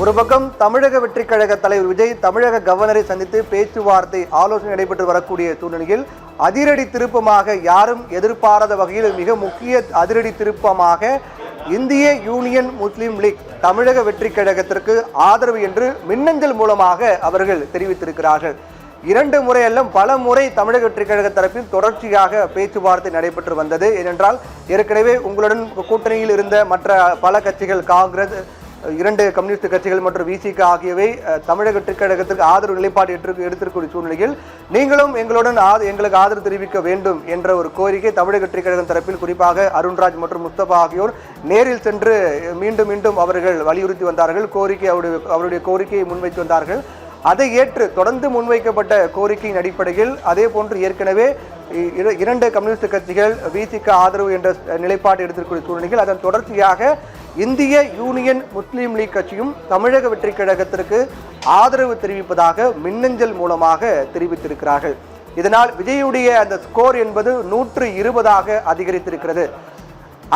ஒரு பக்கம் தமிழக வெற்றி கழக தலைவர் விஜய் தமிழக கவர்னரை சந்தித்து பேச்சுவார்த்தை ஆலோசனை நடைபெற்று வரக்கூடிய சூழ்நிலையில் அதிரடி திருப்பமாக யாரும் எதிர்பாராத வகையில் மிக முக்கிய அதிரடி திருப்பமாக இந்திய யூனியன் முஸ்லீம் லீக் தமிழக வெற்றி கழகத்திற்கு ஆதரவு என்று மின்னஞ்சல் மூலமாக அவர்கள் தெரிவித்திருக்கிறார்கள். 2 முறை அல்ல பல முறை தமிழக வெற்றி கழக தரப்பில் தொடர்ச்சியாக பேச்சுவார்த்தை நடைபெற்று வந்தது. ஏனென்றால் ஏற்கனவே உங்களுடன் கூட்டணியில் இருந்த மற்ற பல கட்சிகள், காங்கிரஸ், 2 கம்யூனிஸ்ட் கட்சிகள் மற்றும் விசிக ஆகியவை தமிழக வெற்றி கழகத்திற்கு ஆதரவு நிலைப்பாடு எடுத்திருக்கக்கூடிய சூழ்நிலையில் நீங்களும் எங்களுடன் எங்களுக்கு ஆதரவு தெரிவிக்க வேண்டும் என்ற ஒரு கோரிக்கை தமிழக வெற்றி கழகம் தரப்பில் குறிப்பாக அருண்ராஜ் மற்றும் முஸ்தபா ஆகியோர் நேரில் சென்று மீண்டும் மீண்டும் அவர்கள் வலியுறுத்தி வந்தார்கள். அவருடைய கோரிக்கையை முன்வைத்து வந்தார்கள். அதை ஏற்று தொடர்ந்து முன்வைக்கப்பட்ட கோரிக்கையின் அடிப்படையில் அதே போன்று ஏற்கனவே 2 கம்யூனிஸ்ட் கட்சிகள் விசிக ஆதரவு என்ற நிலைப்பாடு எடுத்திருக்கூடிய சூழ்நிலையில் அதன் தொடர்ச்சியாக இந்திய யூனியன் முஸ்லீம் லீக் கட்சியும் தமிழக வெற்றி கழகத்திற்கு ஆதரவு தெரிவிப்பதாக மின்னஞ்சல் மூலமாக தெரிவித்திருக்கிறார்கள். இதனால் விஜயுடைய அந்த ஸ்கோர் என்பது 120ஆக அதிகரித்திருக்கிறது.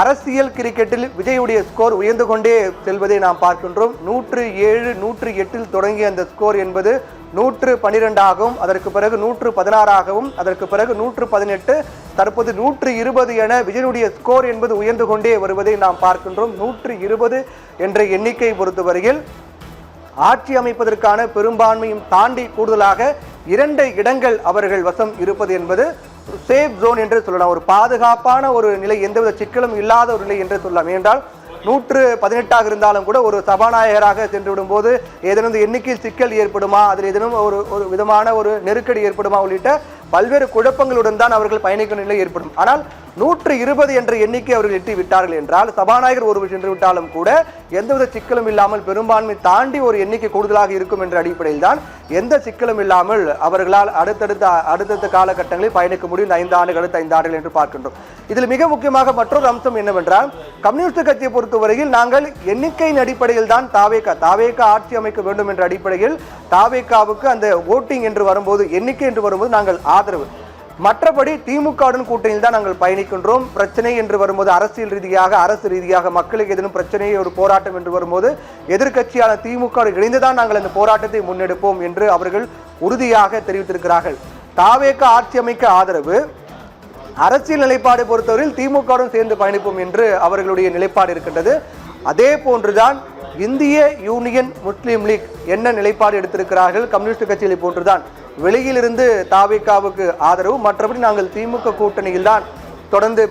அரசியல் கிரிக்கெட்டில் விஜயுடைய ஸ்கோர் உயர்ந்து கொண்டே செல்வதை நாம் பார்க்கின்றோம். 107, 108 தொடங்கிய அந்த ஸ்கோர் என்பது 112ஆகவும், அதற்கு பிறகு 116ஆகவும், அதற்கு பிறகு 118, தற்போது 120 என விஜயனுடைய ஸ்கோர் என்பது உயர்ந்து கொண்டே வருவதை நாம் பார்க்கின்றோம். 120 என்ற எண்ணிக்கை பொறுத்தவரையில் ஆட்சி அமைப்பதற்கான பெரும்பான்மையும் தாண்டி கூடுதலாக 2 இடங்கள் அவர்கள் வசம் இருப்பது என்பது சேஃப் ஜோன் என்று சொல்லலாம். ஒரு பாதுகாப்பான ஒரு நிலை, எந்தவித சிக்கலும் இல்லாத ஒரு நிலை என்று சொல்லலாம். ஏனென்றால் 118ஆக இருந்தாலும் கூட ஒரு சபாநாயகராக சென்று விடும்போது ஏதேனும் எண்ணிக்கையில் சிக்கல் ஏற்படுமா, அதில் ஏதேனும் ஒரு விதமான ஒரு நெருக்கடி ஏற்படுமா உள்ளிட்ட பல்வேறு குழப்பங்களுடன் தான் அவர்கள் பயணிக்கும் நிலை ஏற்படும். ஆனால் 120 என்ற எண்ணிக்கை அவர்கள் எட்டி விட்டார்கள் என்றால் சபாநாயகர் ஒருவர் சென்று விட்டாலும் கூட எந்தவித சிக்கலும் இல்லாமல் பெரும்பான்மை தாண்டி ஒரு எண்ணிக்கை கூடுதலாக இருக்கும் என்ற அடிப்படையில் தான் எந்த சிக்கலும் இல்லாமல் அவர்களால் அடுத்தடுத்த காலகட்டங்களில் பயணிக்க முடியும். 5 ஆண்டுகள், அடுத்த 5 ஆண்டுகள் என்று பார்க்கின்றோம். இதில் மிக முக்கியமாக மற்றொரு அம்சம் என்னவென்றால் கம்யூனிஸ்ட் கட்சியை பொறுத்தவரையில் நாங்கள் எண்ணிக்கையின் அடிப்படையில் தான் தாவேகா ஆட்சி அமைக்க வேண்டும் என்ற அடிப்படையில் தாவேகாவுக்கு அந்த ஓட்டிங் என்று வரும்போது, எண்ணிக்கை என்று வரும்போது நாங்கள் ஆதரவு. மற்றபடி திமுகவுடன் கூட்டணியில் தான் நாங்கள் பயணிக்கின்றோம். பிரச்சனை என்று வரும்போது அரசு ரீதியாக மக்களுக்கு எதிரும் பிரச்சனை, ஒரு போராட்டம் என்று வரும்போது எதிர்கட்சியான திமுக இணைந்துதான் நாங்கள் இந்த போராட்டத்தை முன்னெடுப்போம் என்று அவர்கள் உறுதியாக தெரிவித்திருக்கிறார்கள். தாவேகா ஆட்சி அமைக்க ஆதரவு, அரசியல் நிலைப்பாடு பொறுத்தவரையில் திமுகவுடன் சேர்ந்து பயணிப்போம் என்று அவர்களுடைய நிலைப்பாடு இருக்கின்றது. அதே போன்றுதான் இந்திய யூனியன் முஸ்லீம் லீக் என்ன நிலைப்பாடு எடுத்திருக்கிறார்கள். கம்யூனிஸ்ட் கட்சிகளை போன்றுதான் வெளியிலிருந்து தாவேகாவுக்கு ஆதரவு, மற்றபடி நாங்கள் திமுக கூட்டணியில் தான் தொடர்ந்து